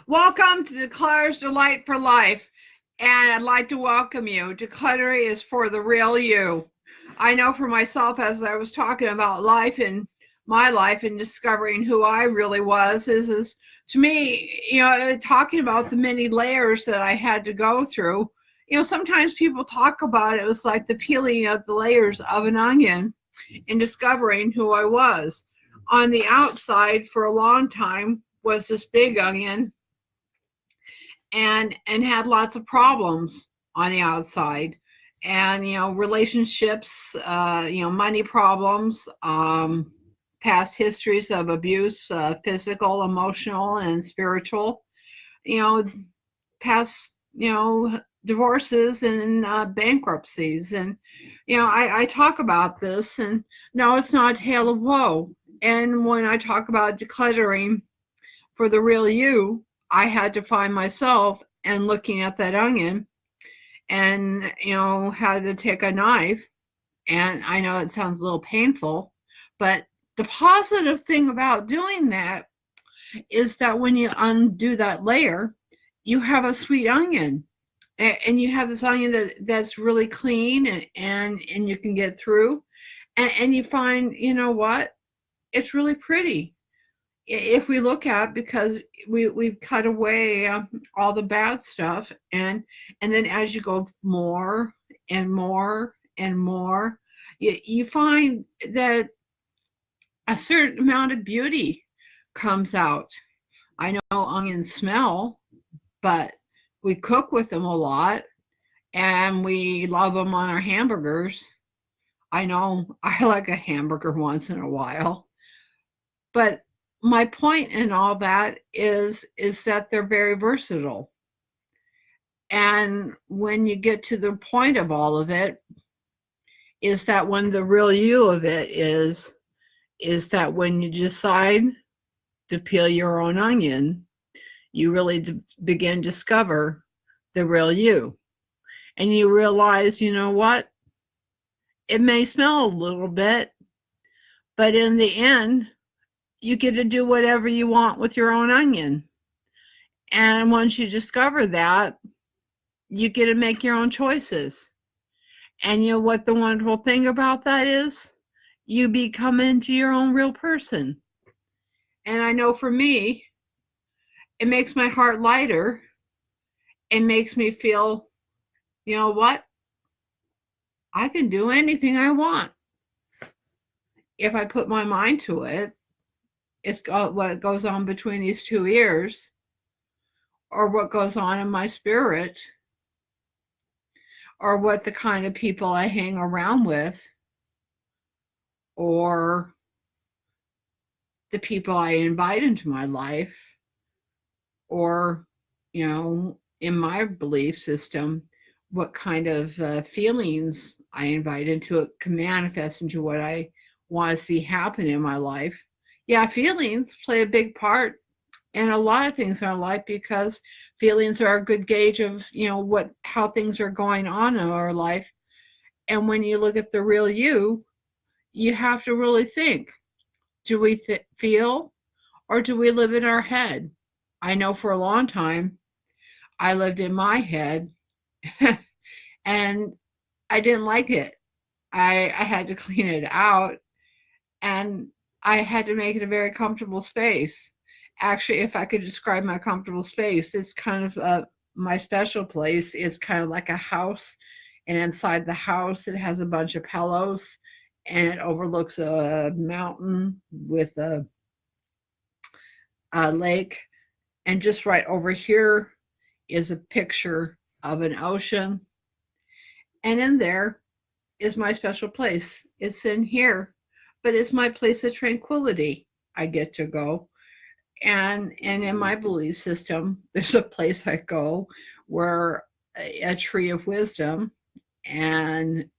Welcome to Declutter's Delight for Life, and I'd like to welcome you. Decluttering is for the real you. I know for myself, as I was talking about life and my life and discovering who I really was, is to me, talking about the many layers that I had to go through. Sometimes people talk about it was like the peeling of the layers of an onion and discovering who I was. On the outside, for a long time, was this big onion and had lots of problems on the outside, and relationships, money problems, past histories of abuse, physical, emotional, and spiritual, you know past divorces and bankruptcies. And I talk about this, and no, it's not a tale of woe. And when I talk about decluttering for the real you, I had to find myself and looking at that onion, and had to take a knife. And I know it sounds a little painful, but the positive thing about doing that is that when you undo that layer, you have a sweet onion, and you have this onion that's really clean, and you can get through, and you find, what, it's really pretty if we look at, because we've cut away all the bad stuff. And then as you go more and more and more, you find that a certain amount of beauty comes out. I know onions smell, but we cook with them a lot, and we love them on our hamburgers. I know I like a hamburger once in a while, but my point in all that is that they're very versatile. And when you get to the point of all of it, is that when the real you of it is that when you decide to peel your own onion, you really begin to discover the real you. And you realize, what? It may smell a little bit, but in the end, you get to do whatever you want with your own onion. And once you discover that, you get to make your own choices. And you know what the wonderful thing about that is? You become into your own real person. And I know for me, it makes my heart lighter. It makes me feel, you know what? I can do anything I want if I put my mind to it. It's what goes on between these two ears, or what goes on in my spirit, or what the kind of people I hang around with, or the people I invite into my life, or, in my belief system, what kind of feelings I invite into it can manifest into what I want to see happen in my life. Yeah, feelings play a big part in a lot of things in our life, because feelings are a good gauge of, how things are going on in our life. And when you look at the real you have to really think, do we feel, or do we live in our head? I know for a long time I lived in my head, and I didn't like it. I had to clean it out, and I had to make it a very comfortable space. Actually, if I could describe my comfortable space, it's kind of my special place. It's kind of like a house, and inside the house, it has a bunch of pillows, and it overlooks a mountain with a lake. And just right over here is a picture of an ocean. And in there is my special place. It's in here, but it's my place of tranquility. I get to go. And in my belief system, there's a place I go where a tree of wisdom, and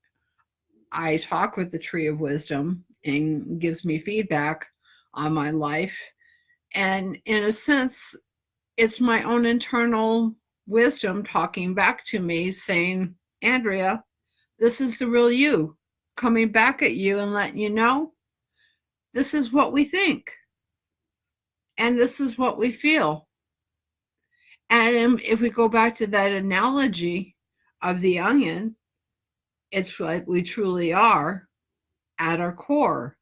I talk with the tree of wisdom and gives me feedback on my life. And in a sense, it's my own internal wisdom talking back to me saying, Andrea, this is the real you coming back at you and letting you know this is what we think, and this is what we feel. And if we go back to that analogy of the onion, it's like we truly are at our core.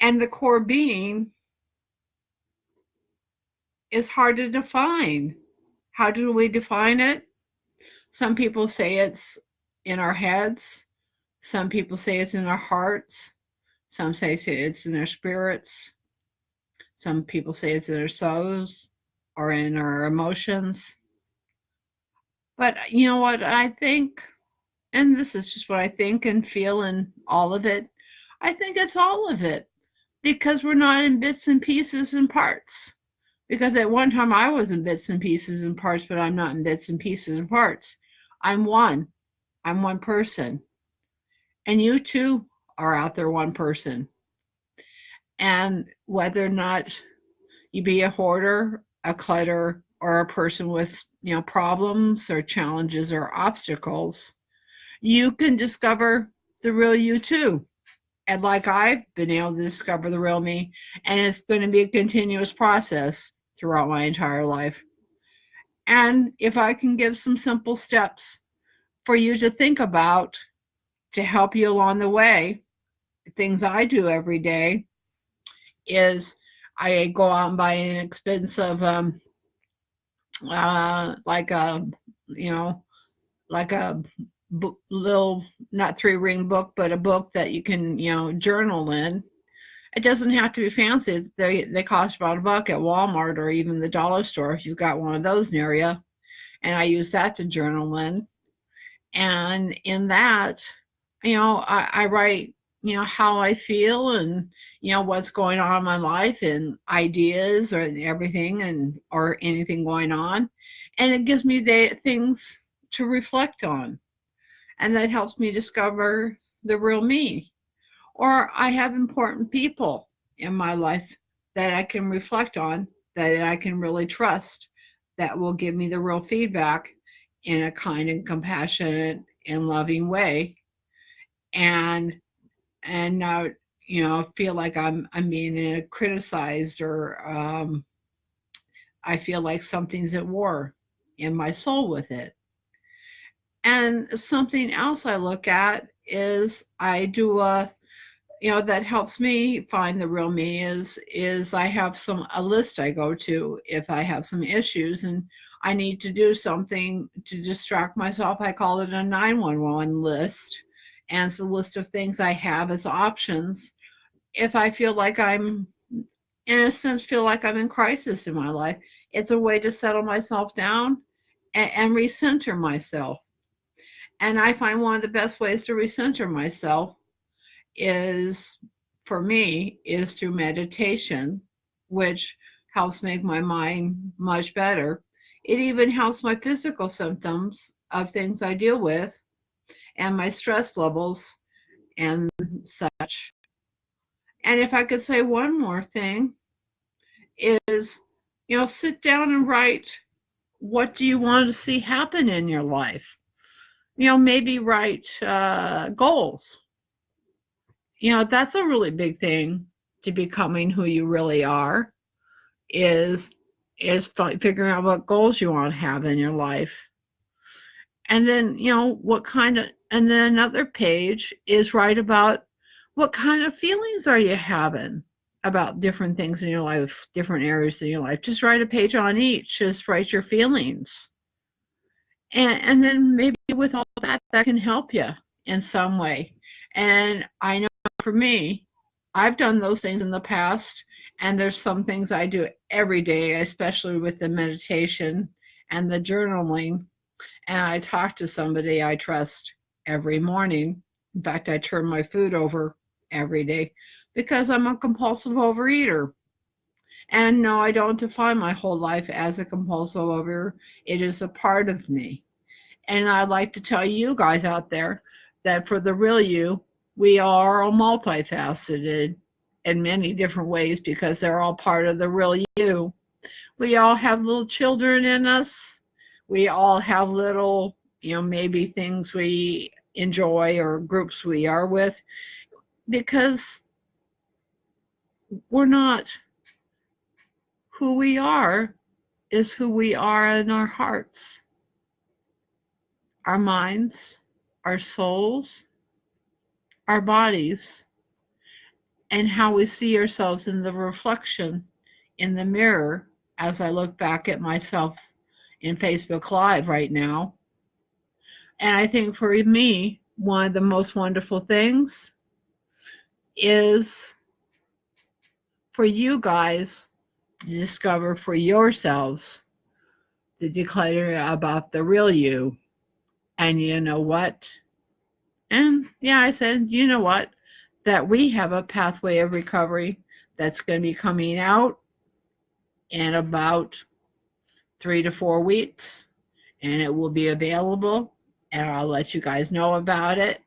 And the core being is hard to define. How do we define it? Some people say it's in our heads. Some people say it's in our hearts. Some say it's in our spirits. Some people say it's in our souls or in our emotions. But you know what I think? And this is just what I think and feel and all of it. I think it's all of it because we're not in bits and pieces and parts. Because at one time I was in bits and pieces and parts, but I'm not in bits and pieces and parts. I'm one. I'm one person. And you too are out there one person. And whether or not you be a hoarder, a clutter, or a person with, problems or challenges or obstacles, you can discover the real you too. And like I've been able to discover the real me, and it's going to be a continuous process throughout my entire life. And if I can give some simple steps for you to think about to help you along the way, things I do every day is I go out and buy an expensive, like a, you know, like a little, not 3-ring book, but a book that you can, journal in. It doesn't have to be fancy. They cost about $1 at Walmart or even the dollar store if you've got one of those near you. And I use that to journal in. And in that, I write, how I feel and, what's going on in my life and ideas or everything and or anything going on. And it gives me the things to reflect on. And that helps me discover the real me. Or I have important people in my life that I can reflect on, that I can really trust, that will give me the real feedback in a kind and compassionate and loving way. And not, feel like I'm being criticized or I feel like something's at war in my soul with it. And something else I look at is I do that helps me find the real me is I have a list I go to if I have some issues and I need to do something to distract myself. I call it a 911 list. And it's a list of things I have as options if I feel like I'm, in a sense, feel like I'm in crisis in my life. It's a way to settle myself down and recenter myself. And I find one of the best ways to recenter myself is, for me, is through meditation, which helps make my mind much better. It even helps my physical symptoms of things I deal with and my stress levels and such. And if I could say one more thing is, sit down and write, what do you want to see happen in your life? Maybe write goals. That's a really big thing to becoming who you really are is figuring out what goals you want to have in your life. And then, and then another page is write about what kind of feelings are you having about different things in your life, different areas in your life. Just write a page on each. Just write your feelings. And then maybe with all that can help you in some way. And I know for me, I've done those things in the past, and there's some things I do every day, especially with the meditation and the journaling. And I talk to somebody I trust every morning. In fact, I turn my food over every day because I'm a compulsive overeater. And no, I don't define my whole life as a compulsive overeater. It is a part of me. And I'd like to tell you guys out there that for the real you, we are all multifaceted in many different ways because they're all part of the real you. We all have little children in us. We all have little, maybe things we enjoy or groups we are with because we're not who we are is who we are in our hearts, our minds, our souls, our bodies, and how we see ourselves in the reflection in the mirror as I look back at myself in Facebook Live right now. And I think for me, one of the most wonderful things is for you guys to discover for yourselves the declutter about the real you. And you know what? And yeah, I said, you know what? That we have a pathway of recovery that's going to be coming out in about 3 to 4 weeks, and it will be available. And I'll let you guys know about it.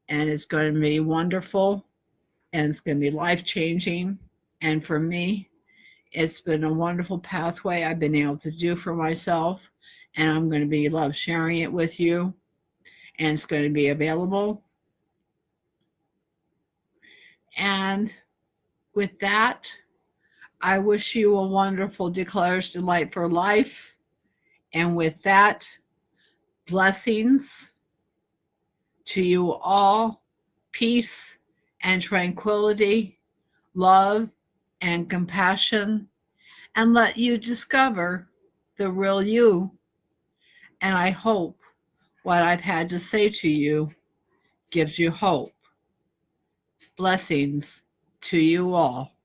And it's going to be wonderful, and it's going to be life changing. And for me, it's been a wonderful pathway I've been able to do for myself, and I'm going to be love sharing it with you. And it's going to be available. And with that, I wish you a wonderful Declares Delight for life. And with that, blessings to you all, peace and tranquility, love and compassion, and let you discover the real you. And I hope what I've had to say to you gives you hope. Blessings to you all.